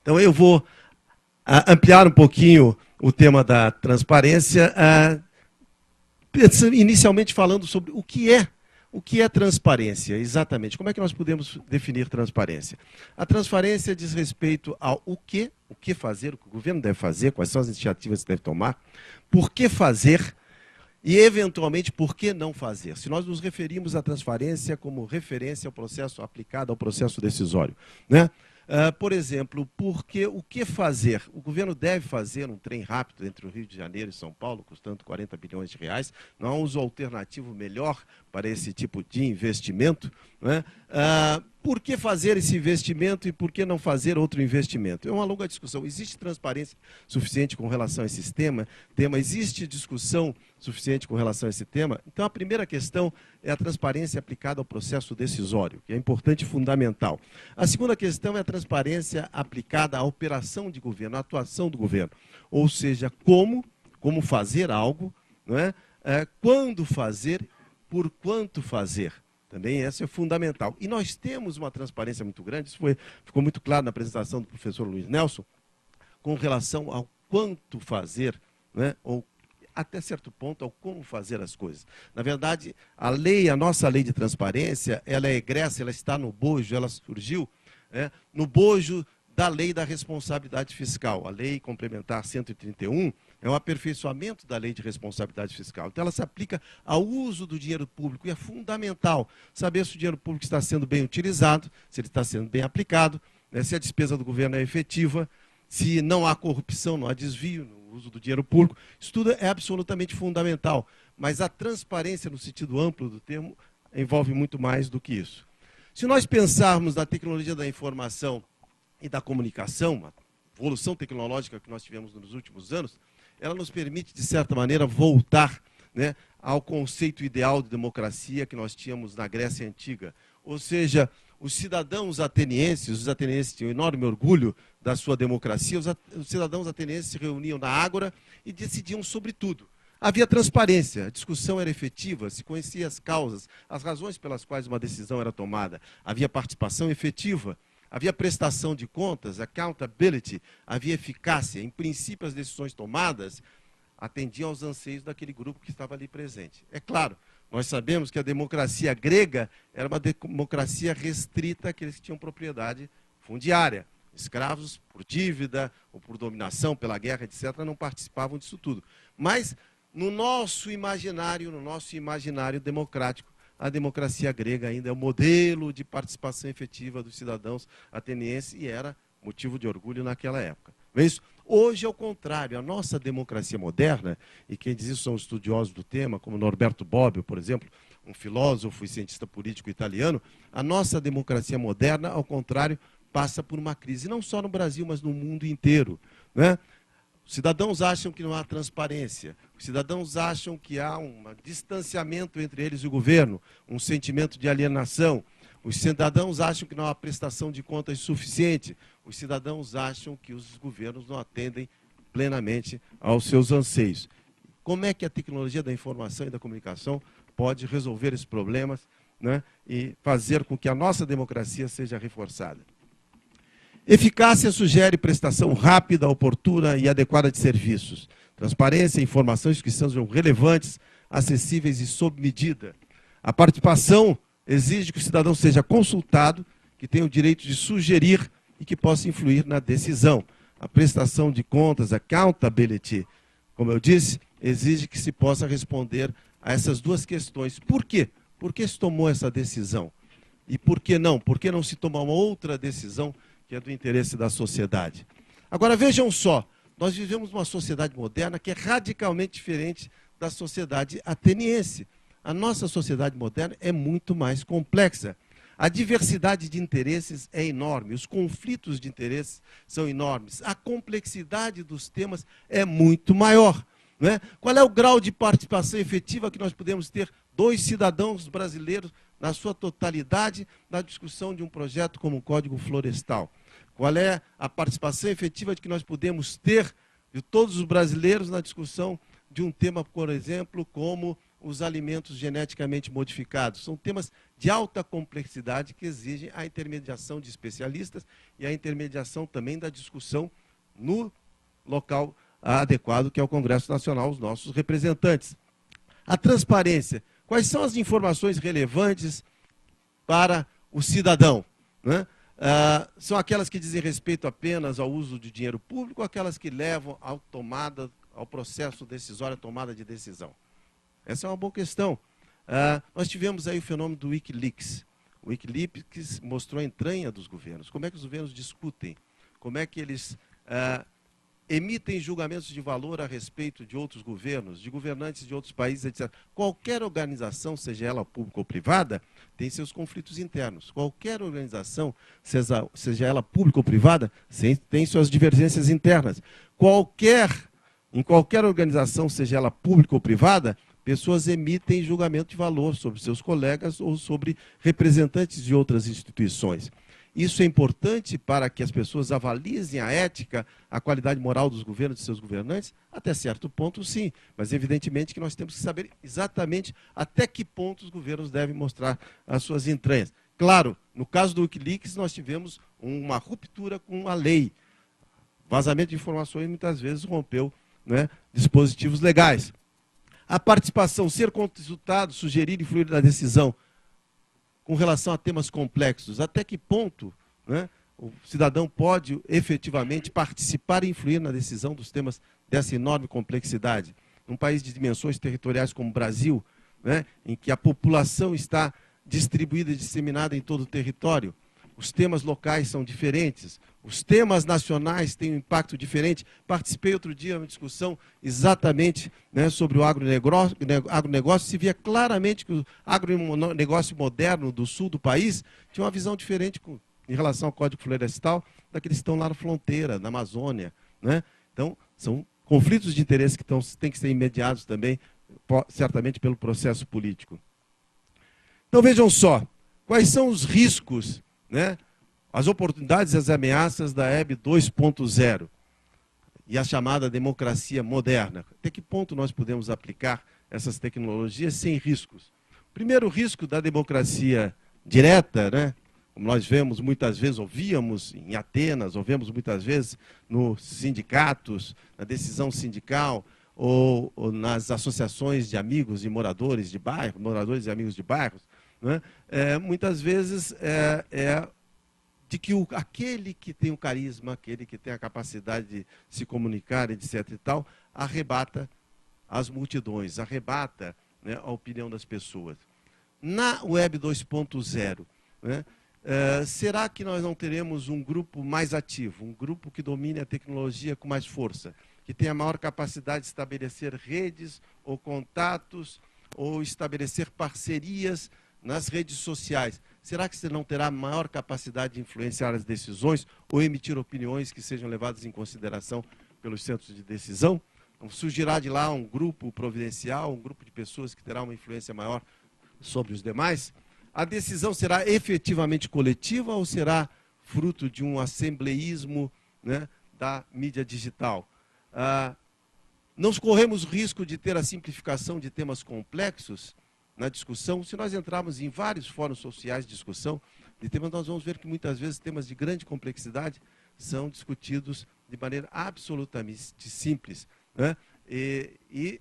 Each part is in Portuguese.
Então, eu vou ampliar um pouquinho o tema da transparência, inicialmente falando sobre o que é transparência, exatamente. Como é que nós podemos definir transparência? A transparência diz respeito ao o que fazer, o que o governo deve fazer, quais são as iniciativas que deve tomar, por que fazer e, eventualmente, por que não fazer. Se nós nos referimos à transparência como referência ao processo aplicado ao processo decisório, né? Por exemplo, o que fazer? O governo deve fazer um trem rápido entre o Rio de Janeiro e São Paulo, custando 40 bilhões de reais. Não há uso alternativo melhor para esse tipo de investimento, né? Por que fazer esse investimento e por que não fazer outro investimento? É uma longa discussão. Existe transparência suficiente com relação a esse tema? Existe discussão suficiente com relação a esse tema? Então, a primeira questão é a transparência aplicada ao processo decisório, que é importante e fundamental. A segunda questão é a transparência aplicada à operação de governo, à atuação do governo. Ou seja, como fazer algo, não é? Quando fazer, por quanto fazer. Também essa é fundamental. E nós temos uma transparência muito grande, isso ficou muito claro na apresentação do professor Luiz Nelson, com relação ao quanto fazer, né, ou até certo ponto, ao como fazer as coisas. Na verdade, a nossa lei de transparência, ela é egressa, ela está no bojo, ela surgiu no bojo da lei da responsabilidade fiscal. A lei complementar 131 é um aperfeiçoamento da lei de responsabilidade fiscal. Então, ela se aplica ao uso do dinheiro público e é fundamental saber se o dinheiro público está sendo bem utilizado, se ele está sendo bem aplicado, né, se a despesa do governo é efetiva, se não há corrupção, não há desvio no uso do dinheiro público. Isso tudo é absolutamente fundamental, mas a transparência, no sentido amplo do termo, envolve muito mais do que isso. Se nós pensarmos na tecnologia da informação e da comunicação, a evolução tecnológica que nós tivemos nos últimos anos, ela nos permite, de certa maneira, voltar, né, ao conceito ideal de democracia que nós tínhamos na Grécia Antiga. Ou seja, os cidadãos atenienses tinham enorme orgulho da sua democracia, os cidadãos atenienses se reuniam na ágora e decidiam sobre tudo. Havia transparência, a discussão era efetiva, se conhecia as causas, as razões pelas quais uma decisão era tomada, havia participação efetiva. Havia prestação de contas, accountability, havia eficácia. Em princípio, as decisões tomadas atendiam aos anseios daquele grupo que estava ali presente. É claro, nós sabemos que a democracia grega era uma democracia restrita àqueles que tinham propriedade fundiária. Escravos, por dívida ou por dominação, pela guerra, etc., não participavam disso tudo. Mas, no nosso imaginário democrático, a democracia grega ainda é o modelo de participação efetiva dos cidadãos atenienses e era motivo de orgulho naquela época. Não é isso? Hoje, ao contrário, a nossa democracia moderna, e quem diz isso são estudiosos do tema, como Norberto Bobbio, por exemplo, um filósofo e cientista político italiano, a nossa democracia moderna, ao contrário, passa por uma crise, não só no Brasil, mas no mundo inteiro, né? Os cidadãos acham que não há transparência, os cidadãos acham que há um distanciamento entre eles e o governo, um sentimento de alienação, os cidadãos acham que não há prestação de contas suficiente, os cidadãos acham que os governos não atendem plenamente aos seus anseios. Como é que a tecnologia da informação e da comunicação pode resolver esses problemas, né, e fazer com que a nossa democracia seja reforçada? Eficácia sugere prestação rápida, oportuna e adequada de serviços. Transparência e informações que sejam relevantes, acessíveis e sob medida. A participação exige que o cidadão seja consultado, que tenha o direito de sugerir e que possa influir na decisão. A prestação de contas, accountability, como eu disse, exige que se possa responder a essas duas questões. Por quê? Por que se tomou essa decisão? E por que não? Por que não se tomar uma outra decisão que é do interesse da sociedade? Agora, vejam só, nós vivemos uma sociedade moderna que é radicalmente diferente da sociedade ateniense. A nossa sociedade moderna é muito mais complexa. A diversidade de interesses é enorme, os conflitos de interesses são enormes, a complexidade dos temas é muito maior, não é? Qual é o grau de participação efetiva que nós podemos ter 2 cidadãos brasileiros na sua totalidade na discussão de um projeto como o Código Florestal? Qual é a participação efetiva de que nós podemos ter de todos os brasileiros na discussão de um tema, por exemplo, como os alimentos geneticamente modificados. São temas de alta complexidade que exigem a intermediação de especialistas e a intermediação também da discussão no local adequado, que é o Congresso Nacional, os nossos representantes. A transparência. Quais são as informações relevantes para o cidadão, né? São aquelas que dizem respeito apenas ao uso de dinheiro público ou aquelas que levam ao processo decisório, à tomada de decisão? Essa é uma boa questão. Nós tivemos aí o fenômeno do Wikileaks. O Wikileaks mostrou a entranha dos governos. Como é que os governos discutem? Como é que eles emitem julgamentos de valor a respeito de outros governos, de governantes de outros países, etc. Qualquer organização, seja ela pública ou privada, tem seus conflitos internos. Qualquer organização, seja ela pública ou privada, tem suas divergências internas. Em qualquer organização, seja ela pública ou privada, pessoas emitem julgamento de valor sobre seus colegas ou sobre representantes de outras instituições. Isso é importante para que as pessoas avalizem a ética, a qualidade moral dos governos e de seus governantes? Até certo ponto, sim. Mas, evidentemente, que nós temos que saber exatamente até que ponto os governos devem mostrar as suas entranhas. Claro, no caso do Wikileaks, nós tivemos uma ruptura com a lei. Vazamento de informações, muitas vezes, rompeu, né, dispositivos legais. A participação, ser consultado, sugerir, influir na decisão, com relação a temas complexos, até que ponto, né, o cidadão pode efetivamente participar e influir na decisão dos temas dessa enorme complexidade? Num país de dimensões territoriais como o Brasil, né, em que a população está distribuída e disseminada em todo o território, os temas locais são diferentes, os temas nacionais têm um impacto diferente. Participei outro dia de uma discussão exatamente, né, sobre o agronegócio. Se via claramente que o agronegócio moderno do sul do país tinha uma visão diferente em relação ao Código Florestal daqueles que estão lá na fronteira, na Amazônia, né? Então, são conflitos de interesse que têm que ser mediados também, certamente, pelo processo político. Então, vejam só, quais são os riscos, né, as oportunidades e as ameaças da Web 2.0 e a chamada democracia moderna. Até que ponto nós podemos aplicar essas tecnologias sem riscos? O primeiro risco da democracia direta, né, como nós vemos muitas vezes, ouvíamos em Atenas, ouvimos muitas vezes nos sindicatos, na decisão sindical, ou nas associações de amigos e moradores de bairro, moradores e amigos de bairros, né? Muitas vezes de que aquele que tem o carisma, aquele que tem a capacidade de se comunicar, etc. e tal, arrebata as multidões, arrebata, né, a opinião das pessoas. Na Web 2.0, né, será que nós não teremos um grupo mais ativo, um grupo que domine a tecnologia com mais força, que tenha maior capacidade de estabelecer redes ou contatos, ou estabelecer parcerias nas redes sociais? Será que você não terá maior capacidade de influenciar as decisões ou emitir opiniões que sejam levadas em consideração pelos centros de decisão? Então, surgirá de lá um grupo providencial, um grupo de pessoas que terá uma influência maior sobre os demais? A decisão será efetivamente coletiva ou será fruto de um assembleísmo, né, da mídia digital? Não corremos risco de ter a simplificação de temas complexos na discussão? Se nós entrarmos em vários fóruns sociais de discussão de temas, nós vamos ver que muitas vezes temas de grande complexidade são discutidos de maneira absolutamente simples, né? E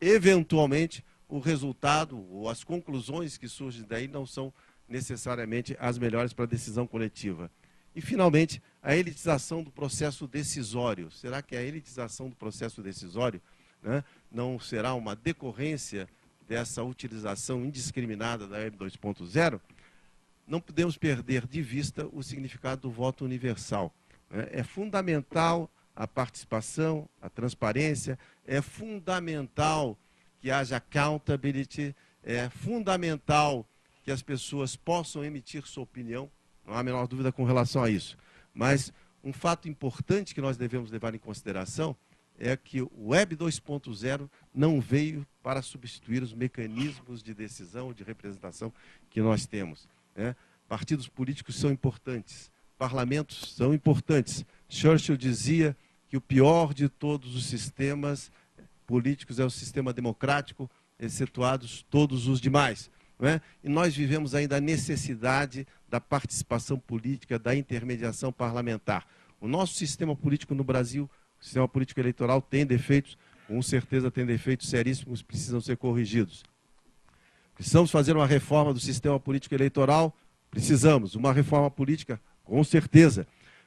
eventualmente, o resultado ou as conclusões que surgem daí não são necessariamente as melhores para a decisão coletiva. E, finalmente, a elitização do processo decisório. Será que a elitização do processo decisório, né, não será uma decorrência dessa utilização indiscriminada da Web 2.0? Não podemos perder de vista o significado do voto universal, né? É fundamental a participação, a transparência, é fundamental que haja accountability, é fundamental que as pessoas possam emitir sua opinião, não há a menor dúvida com relação a isso. Mas um fato importante que nós devemos levar em consideração é que o Web 2.0 não veio para substituir os mecanismos de decisão, de representação que nós temos, né? Partidos políticos são importantes, parlamentos são importantes. Churchill dizia que o pior de todos os sistemas políticos é o sistema democrático, excetuados todos os demais. Não é? E nós vivemos ainda a necessidade da participação política, da intermediação parlamentar. O nosso sistema político no Brasil, o sistema político eleitoral, tem defeitos, com certeza tem defeitos seríssimos que precisam ser corrigidos. Precisamos fazer uma reforma do sistema político eleitoral? Precisamos. Uma reforma política? Com certeza.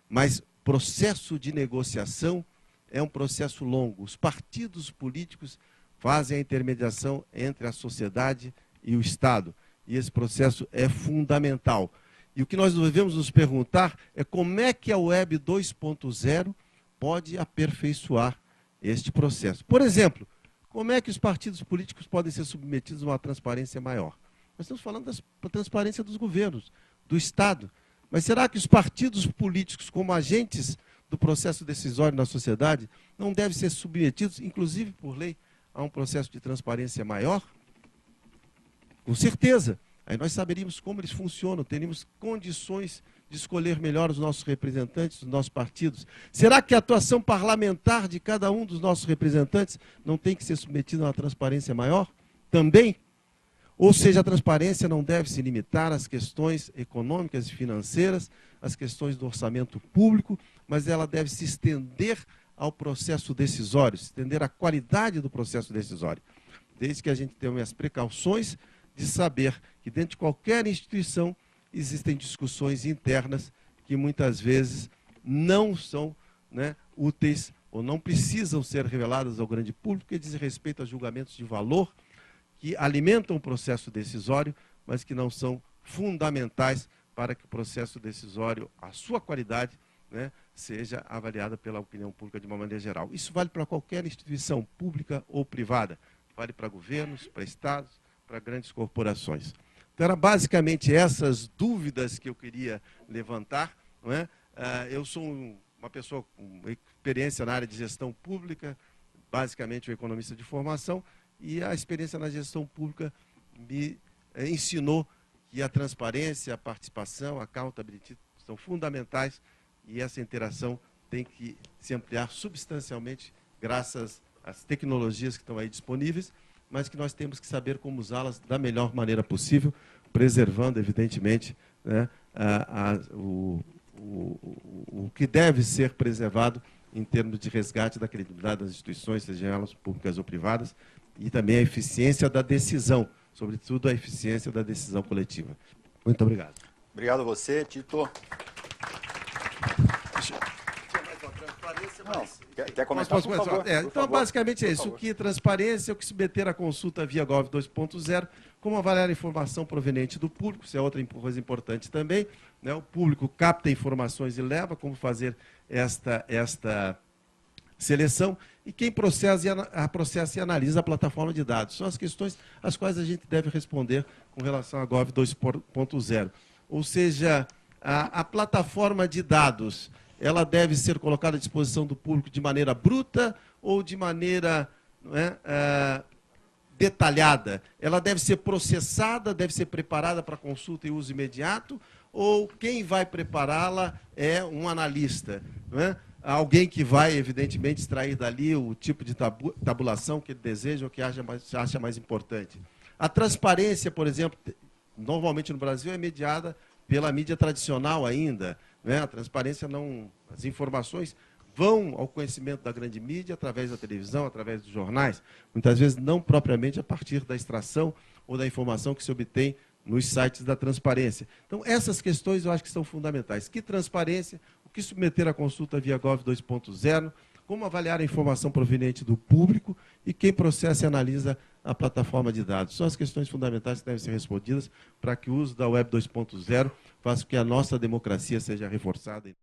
Mas processo de negociação é um processo longo. Os partidos políticos fazem a intermediação entre a sociedade e o Estado. E esse processo é fundamental. E o que nós devemos nos perguntar é como é que a Web 2.0 pode aperfeiçoar este processo. Por exemplo, como é que os partidos políticos podem ser submetidos a uma transparência maior? Nós estamos falando da transparência dos governos, do Estado. Mas será que os partidos políticos, como agentes do processo decisório na sociedade, não devem ser submetidos, inclusive por lei, a um processo de transparência maior? Com certeza. Aí nós saberíamos como eles funcionam, teríamos condições de escolher melhor os nossos representantes, os nossos partidos. Será que a atuação parlamentar de cada um dos nossos representantes não tem que ser submetida a uma transparência maior? Também? Ou seja, a transparência não deve se limitar às questões econômicas e financeiras, às questões do orçamento público, mas ela deve se estender ao processo decisório, se estender à qualidade do processo decisório. Desde que a gente tenha as precauções de saber que dentro de qualquer instituição existem discussões internas que muitas vezes não são, né, úteis ou não precisam ser reveladas ao grande público, que dizem respeito a julgamentos de valor que alimentam o processo decisório, mas que não são fundamentais para que o processo decisório, a sua qualidade, né, seja avaliada pela opinião pública de uma maneira geral. Isso vale para qualquer instituição pública ou privada, vale para governos, para estados, para grandes corporações. Então, eram basicamente essas dúvidas que eu queria levantar. Não é? Eu sou uma pessoa com experiência na área de gestão pública, basicamente um economista de formação, e a experiência na gestão pública me ensinou que a transparência, a participação, a accountability são fundamentais e essa interação tem que se ampliar substancialmente graças às tecnologias que estão aí disponíveis, mas que nós temos que saber como usá-las da melhor maneira possível, preservando, evidentemente, né, o que deve ser preservado em termos de resgate da credibilidade das instituições, sejam elas públicas ou privadas, e também a eficiência da decisão, sobretudo a eficiência da decisão coletiva. Muito obrigado. Obrigado a você, Tito. Quer comentar, por favor? Então, basicamente é isso. O que é transparência, o que submeter à consulta via Gov 2.0, como avaliar a informação proveniente do público, isso é outra coisa importante também. Né? O público capta informações e leva, como fazer esta seleção, e quem processa e analisa a plataforma de dados. São as questões às quais a gente deve responder com relação à Gov 2.0. Ou seja, a plataforma de dados, ela deve ser colocada à disposição do público de maneira bruta ou de maneira, não é, detalhada? Ela deve ser processada, deve ser preparada para consulta e uso imediato, ou quem vai prepará-la é um analista, não é? Alguém que vai, evidentemente, extrair dali o tipo de tabulação que ele deseja ou que acha mais importante. A transparência, por exemplo, normalmente no Brasil é mediada pela mídia tradicional ainda. Né? A transparência não... As informações vão ao conhecimento da grande mídia através da televisão, através dos jornais, muitas vezes não propriamente a partir da extração ou da informação que se obtém nos sites da transparência. Então, essas questões eu acho que são fundamentais. Que transparência, o que submeter à consulta via Gov 2.0, como avaliar a informação proveniente do público e quem processa e analisa a plataforma de dados. São as questões fundamentais que devem ser respondidas para que o uso da Web 2.0 faça com que a nossa democracia seja reforçada.